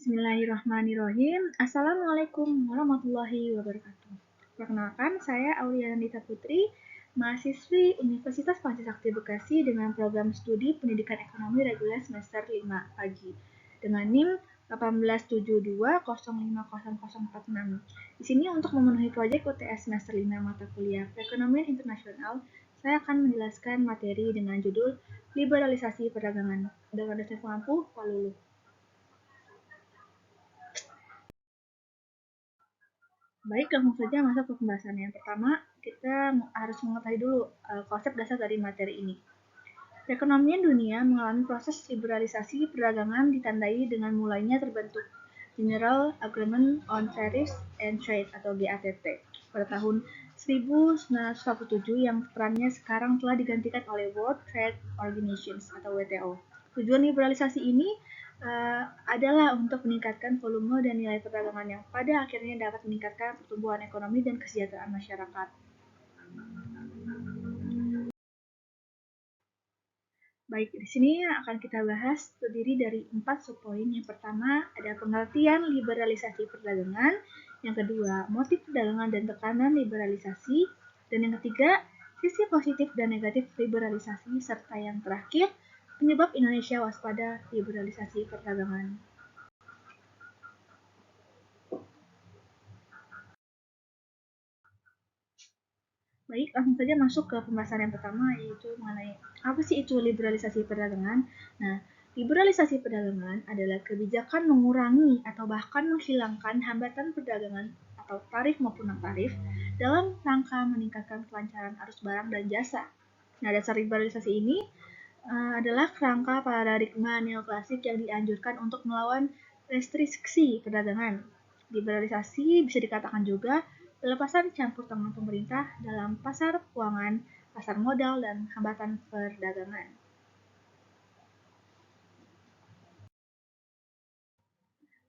Bismillahirrahmanirrahim. Assalamualaikum warahmatullahi wabarakatuh. Perkenalkan, saya Auliana Nita Putri, mahasiswi Universitas Pancasakti Bekasi dengan program studi Pendidikan Ekonomi reguler semester 5 pagi dengan NIM 18720500046. Di sini untuk memenuhi proyek UTS semester 5 mata kuliah Perekonomian Internasional, saya akan menjelaskan materi dengan judul Liberalisasi Perdagangan dengan dosen pengampu Pak Lulu. Baik, langsung saja masuk ke pembahasan. Yang pertama, kita harus mengetahui dulu konsep dasar dari materi ini. Perekonomian dunia mengalami proses liberalisasi perdagangan ditandai dengan mulainya terbentuk General Agreement on Tariffs and Trade atau GATT pada tahun 1947 yang perannya sekarang telah digantikan oleh World Trade Organization atau WTO. Tujuan liberalisasi ini adalah untuk meningkatkan volume dan nilai perdagangan yang pada akhirnya dapat meningkatkan pertumbuhan ekonomi dan kesejahteraan masyarakat. Baik, di sini akan kita bahas terdiri dari 4 subpoin. Yang pertama ada pengertian liberalisasi perdagangan, yang kedua motif perdagangan dan tekanan liberalisasi, dan yang ketiga sisi positif dan negatif liberalisasi, serta yang terakhir penyebab Indonesia waspada liberalisasi perdagangan. Baik, langsung saja masuk ke pembahasan yang pertama, yaitu mengenai apa sih itu liberalisasi perdagangan. Nah, liberalisasi perdagangan adalah kebijakan mengurangi atau bahkan menghilangkan hambatan perdagangan atau tarif maupun non-tarif dalam rangka meningkatkan kelancaran arus barang dan jasa. Nah, dasar liberalisasi ini adalah kerangka paradigma neoklasik yang dianjurkan untuk melawan restriksi perdagangan. Liberalisasi bisa dikatakan juga pelepasan campur tangan pemerintah dalam pasar keuangan, pasar modal, dan hambatan perdagangan.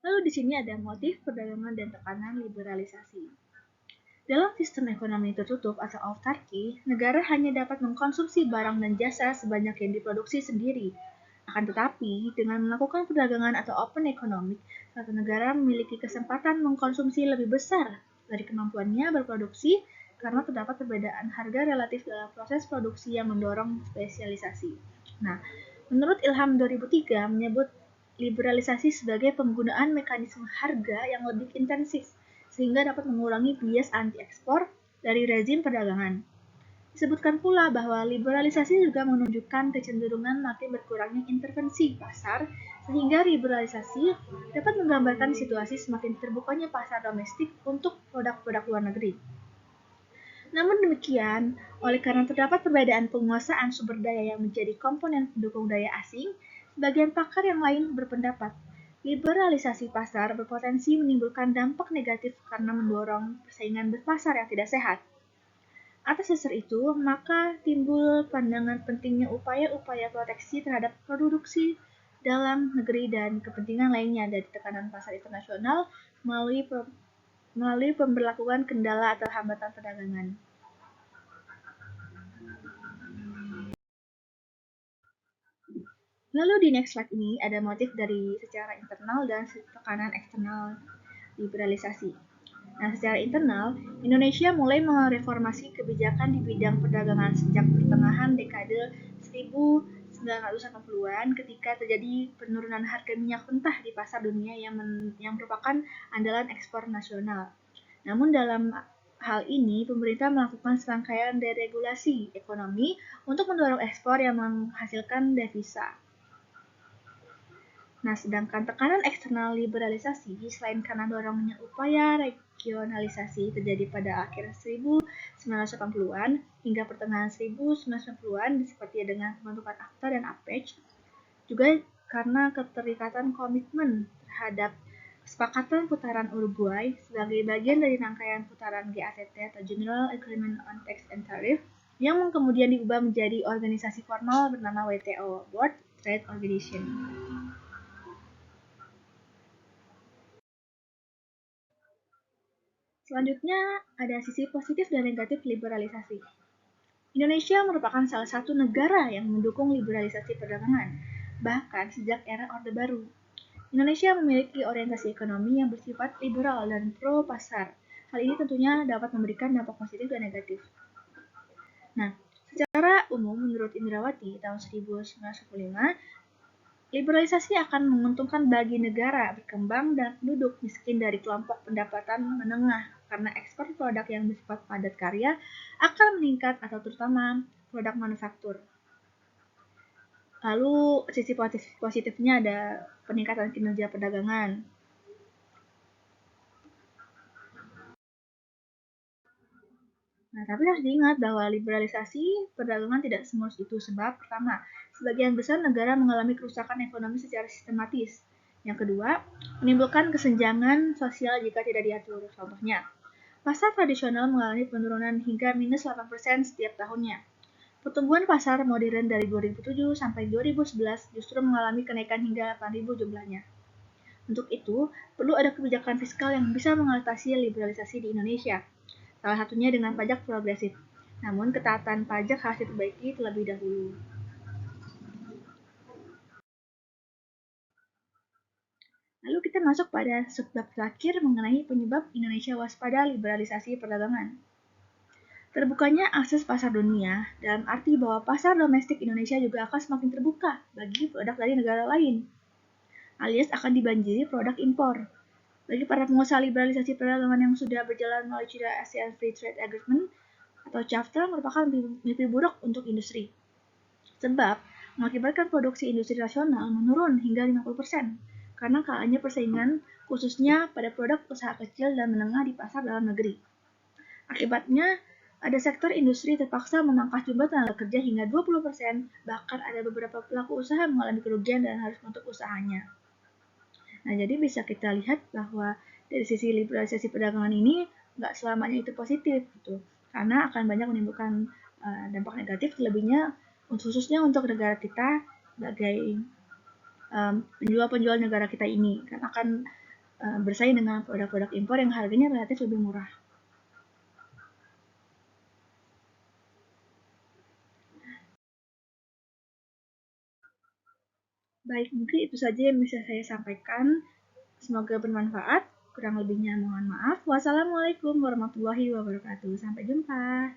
Lalu di sini ada motif perdagangan dan tekanan liberalisasi. Dalam sistem ekonomi tertutup atau autarki, negara hanya dapat mengkonsumsi barang dan jasa sebanyak yang diproduksi sendiri. Akan tetapi, dengan melakukan perdagangan atau open economic, satu negara memiliki kesempatan mengkonsumsi lebih besar dari kemampuannya berproduksi karena terdapat perbedaan harga relatif dalam proses produksi yang mendorong spesialisasi. Nah, menurut Ilham 2003 menyebut liberalisasi sebagai penggunaan mekanisme harga yang lebih intensif sehingga dapat mengurangi bias anti-ekspor dari rezim perdagangan. Disebutkan pula bahwa liberalisasi juga menunjukkan kecenderungan makin berkurangnya intervensi pasar, sehingga liberalisasi dapat menggambarkan situasi semakin terbukanya pasar domestik untuk produk-produk luar negeri. Namun demikian, oleh karena terdapat perbedaan penguasaan sumber daya yang menjadi komponen pendukung daya asing, sebagian pakar yang lain berpendapat liberalisasi pasar berpotensi menimbulkan dampak negatif karena mendorong persaingan berpasar yang tidak sehat. Atas dasar itu, maka timbul pandangan pentingnya upaya-upaya proteksi terhadap produksi dalam negeri dan kepentingan lainnya dari tekanan pasar internasional melalui pemberlakuan kendala atau hambatan perdagangan. Lalu di next slide ini ada motif dari secara internal dan tekanan eksternal liberalisasi. Nah, secara internal, Indonesia mulai mereformasi kebijakan di bidang perdagangan sejak pertengahan dekade 1980-an ketika terjadi penurunan harga minyak mentah di pasar dunia yang merupakan andalan ekspor nasional. Namun dalam hal ini, pemerintah melakukan serangkaian deregulasi ekonomi untuk mendorong ekspor yang menghasilkan devisa. Nah, sedangkan tekanan eksternal liberalisasi selain karena dorongnya upaya regionalisasi terjadi pada akhir 1980-an hingga pertengahan 1990-an seperti dengan pembentukan ACTA dan APEC, juga karena keterikatan komitmen terhadap kesepakatan putaran Uruguay sebagai bagian dari rangkaian putaran GATT atau General Agreement on Tax and Tariff yang kemudian diubah menjadi organisasi formal bernama WTO, World Trade Organization. Selanjutnya, ada sisi positif dan negatif liberalisasi. Indonesia merupakan salah satu negara yang mendukung liberalisasi perdagangan, bahkan sejak era Orde Baru. Indonesia memiliki orientasi ekonomi yang bersifat liberal dan pro-pasar. Hal ini tentunya dapat memberikan dampak positif dan negatif. Nah, secara umum menurut Indrawati tahun 1945, liberalisasi akan menguntungkan bagi negara berkembang dan penduduk miskin dari kelompok pendapatan menengah karena ekspor produk yang bersifat padat karya akan meningkat atau terutama produk manufaktur. Lalu sisi positifnya ada peningkatan kinerja perdagangan. Nah, tapi harus diingat bahwa liberalisasi perdagangan tidak semulus itu sebab pertama, sebagian besar negara mengalami kerusakan ekonomi secara sistematis. Yang kedua, menimbulkan kesenjangan sosial jika tidak diatur. Contohnya, pasar tradisional mengalami penurunan hingga minus 8% setiap tahunnya. Pertumbuhan pasar modern dari 2007 sampai 2011 justru mengalami kenaikan hingga 8.000 jumlahnya. Untuk itu, perlu ada kebijakan fiskal yang bisa mengatasi liberalisasi di Indonesia, salah satunya dengan pajak progresif. Namun, ketaatan pajak harus diperbaiki terlebih dahulu. Lalu kita masuk pada subbab terakhir mengenai penyebab Indonesia waspada liberalisasi perdagangan. Terbukanya akses pasar dunia dalam arti bahwa pasar domestik Indonesia juga akan semakin terbuka bagi produk dari negara lain, alias akan dibanjiri produk impor. Bagi para pengusaha liberalisasi perdagangan yang sudah berjalan melalui China ASEAN Free Trade Agreement atau CAFTA merupakan mimpi buruk untuk industri. Sebab mengakibatkan produksi industri nasional menurun hingga 50% karena kalahnya persaingan khususnya pada produk usaha kecil dan menengah di pasar dalam negeri. Akibatnya, ada sektor industri terpaksa memangkas jumlah tenaga kerja hingga 20%, bahkan ada beberapa pelaku usaha mengalami kerugian dan harus menutup usahanya. Nah, jadi bisa kita lihat bahwa dari sisi liberalisasi perdagangan ini nggak selamanya itu positif gitu, karena akan banyak menimbulkan dampak negatif, lebihnya khususnya untuk negara kita sebagai penjual-penjual negara kita ini, kan akan bersaing dengan produk-produk impor yang harganya relatif lebih murah. Baik, mungkin itu saja yang bisa saya sampaikan. Semoga bermanfaat. Kurang lebihnya mohon maaf. Wassalamualaikum warahmatullahi wabarakatuh. Sampai jumpa.